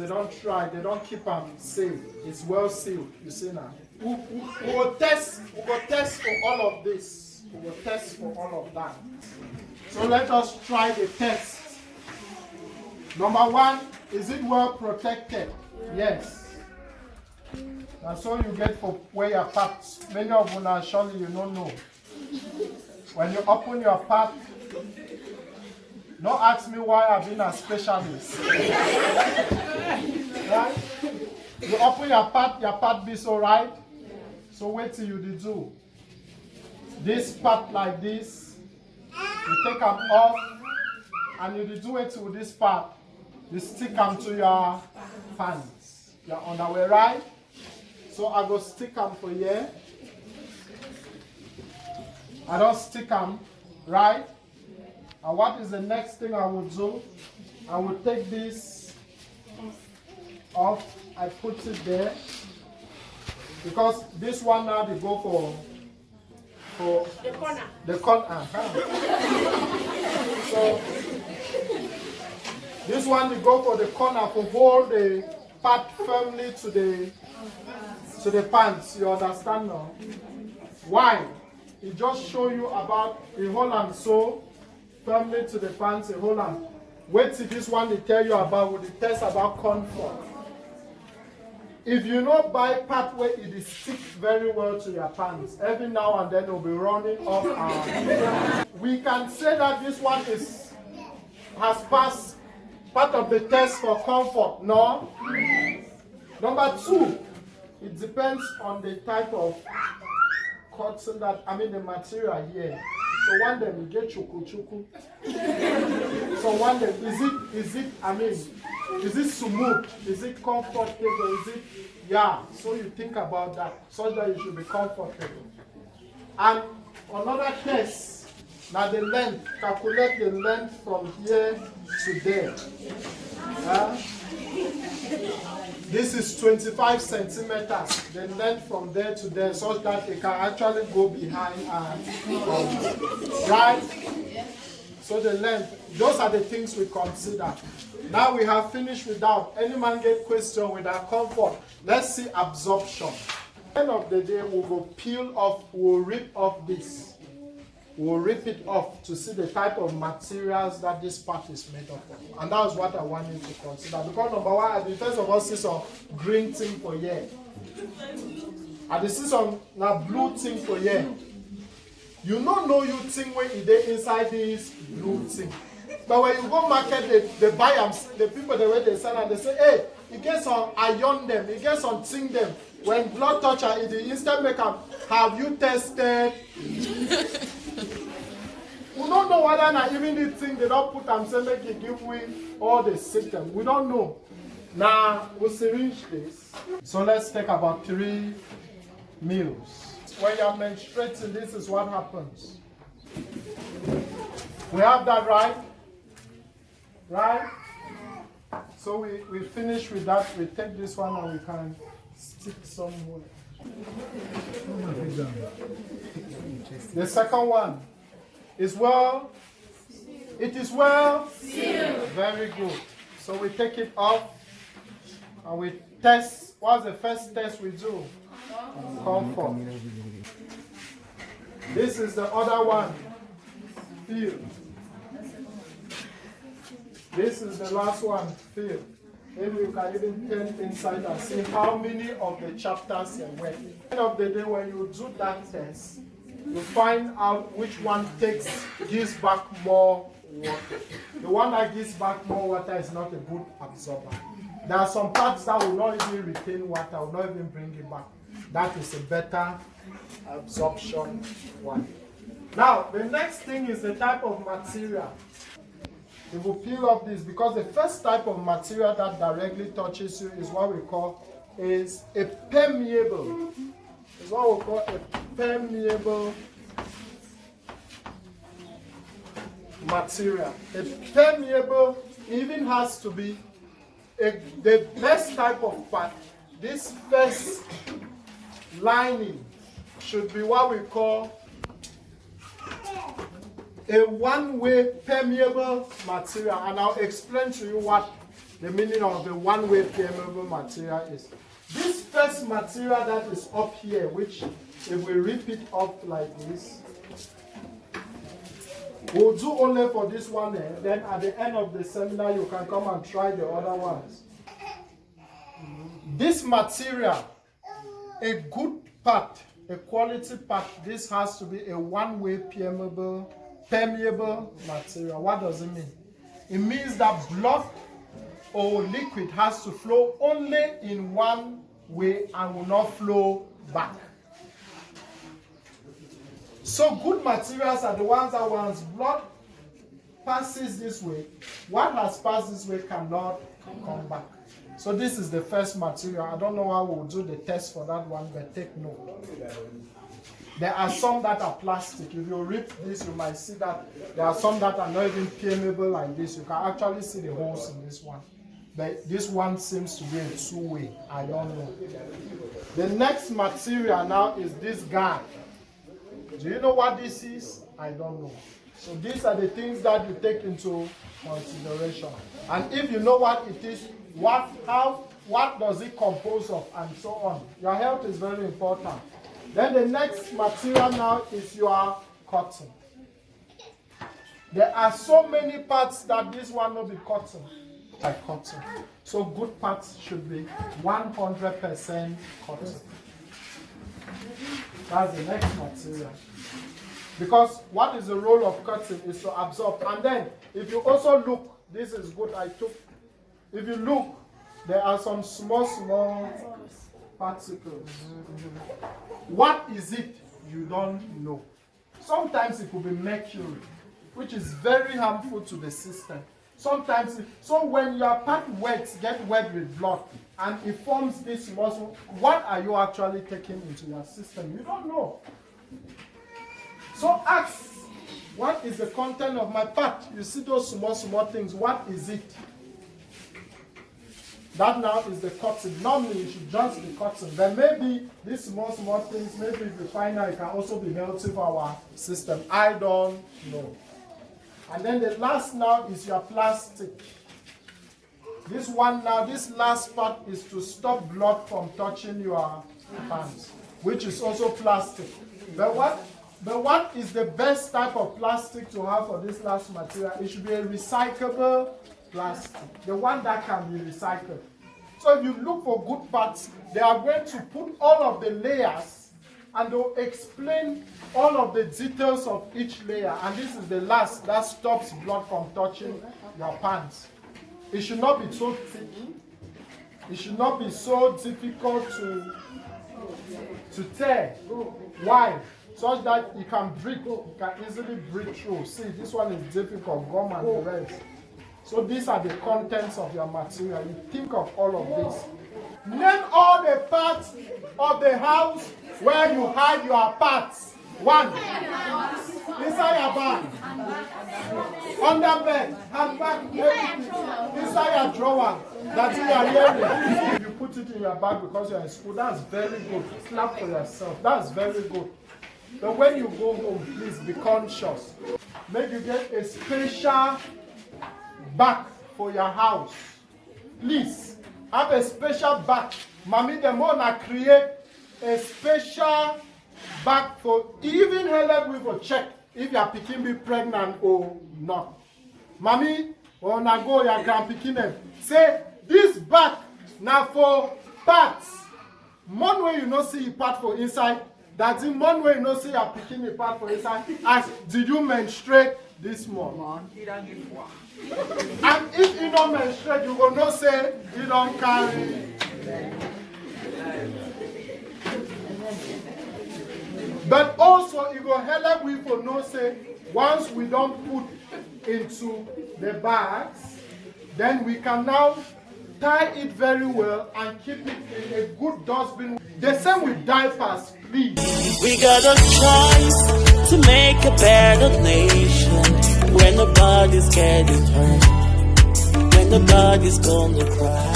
they don't try, they don't keep them sealed. It's well sealed, you see now. We will test for all of this. We will test for all of that. So let us try the test. Number one, is it well protected? Yes. That's all you get for where your parts. Many of you now surely you don't know. When you open your part, don't ask me why I've been a specialist. Right? You open your part be so right. So wait till you do. This part like this, you take them off, and you do it with this part. You stick them to your pants, your underwear, right? So I go stick them for here. I don't stick them, right? And what is the next thing I will do? I will take this off. I put it there. Because this one now they go for the corner. The corner. So this one they go for the corner to hold the part firmly to the pants. You understand now? Why? It just show you about a hold and so firmly to the pants, a hold and wait till this one they tell you about with the test about comfort. If you not buy part where it is stick very well to your pants, every now and then it will be running off. We can say that this one has passed part of the test for comfort. No. Number two, it depends on the type of cotton the material here. So one day we get chuku. So one day, is it smooth? Is it comfortable? Is it, yeah. So you think about that, so that you should be comfortable. And another test, now the length, calculate the length from here to there. This is 25 centimeters, the length from there to there, so that it can actually go behind and right? So the length, those are the things we consider. Now we have finished with that. Any man get question with our comfort. Let's see absorption. At the end of the day, we will peel off, we'll rip off this. We'll rip it off to see the type of materials that this part is made up of. And that's what I want you to consider. Because number one, the first of all, see some green thing for here. And the see some blue thing for here. You don't know you think when it is inside this blue thing. But when you go market, they buy them, the people the way they sell and they say, hey, you get some iron them, you get some thing them. When blood touch it, the instant make them, have you tested? We don't know whether not even the thing they don't put them say make you give we all the symptoms. We don't know. Now we'll syringe this. So let's take about 3 meals. When you're menstruating, this is what happens. We have that right? Right? So we finish with that. We take this one and we can stick somewhere. The second one is well. It is well sealed. Very good. So we take it off and we test. What's the first test we do? Comfort. This is the other one. Feel. This is the last one. Feel. Maybe you can even turn inside and see how many of the chapters you went. At the end of the day, when you do that test, you find out which one gives back more water. The one that gives back more water is not a good absorber. There are some parts that will not even retain water, will not even bring it back. That is a better absorption one. Now, the next thing is the type of material. We will peel off this because the first type of material that directly touches you is what we call a permeable. It's what we call a permeable material. A permeable even has to be the best type of part. This first lining should be what we call a one-way permeable material, and I'll explain to you what the meaning of the one-way permeable material is. This first material that is up here, which if we rip it up like this, we'll do only for this one, then at the end of the seminar you can come and try the other ones. This material, a good part, a quality part, this has to be a one-way permeable material. What does it mean? It means that blood or liquid has to flow only in one way and will not flow back. So good materials are the ones that once blood passes this way, what has passed this way cannot come back. So this is the first material. I don't know how we'll do the test for that one, but take note. There are some that are plastic. If you rip this, you might see that there are some that are not even permeable like this. You can actually see the holes in this one. But this one seems to be a two-way. I don't know. The next material now is this guy. Do you know what this is? I don't know. So these are the things that you take into consideration. And if you know what it is, what does it compose of, and so on. Your health is very important. Then the next material now is your cotton. There are so many parts that this one will be cotton. Like cotton. So good parts should be 100% cotton. That's the next material. Because what is the role of cotton is to absorb. And then if you also look, this is good. If you look, there are some small particles. What is it? You don't know. Sometimes it could be mercury, which is very harmful to the system. Sometimes, so when your part get wet with blood and it forms this muscle, what are you actually taking into your system? You don't know. So ask, what is the content of my part? You see those small things, what is it? That now is the cotton. Normally you should just be cotton. But maybe these small things, maybe if you find out it can also be healthy for our system. I don't know. And then the last now is your plastic. This one now, this last part is to stop blood from touching your pants, which is also plastic. But what is the best type of plastic to have for this last material? It should be a recyclable plastic, the one that can be recycled. So if you look for good parts, they are going to put all of the layers and they'll explain all of the details of each layer. And this is the last that stops blood from touching your pants. It should not be so thick. It should not be so difficult to tear. Why? Such that it can break, it can easily break through. See, this one is difficult, gum and the rest. So these are the contents of your material. You think of all of this. Name all the parts of the house where you hide your parts. 1. Inside your bag. Under bed. Handbag. Inside your drawer. That you are wearing. If you put it in your bag because you're in school, that's very good. Clap for yourself. That's very good. But when you go home, please be conscious. Make you get a special bag for your house. Please have a special bag. Mommy, the mona create a special bag for even help with a check if your pikin be pregnant or not. Mommy, when I go your grand pikin say this bag now for parts. One way you not see part for inside. That's in one way you not see your pikin part for inside. As did you menstruate this month? And if you don't menstruate, you will not say you don't carry. But also, it will help we for no say, once we don't put into the bags, then we can now tie it very well and keep it in a good dustbin. The same with diapers, please. We got a choice to make a better nation when nobody's getting hurt, when nobody's gonna cry.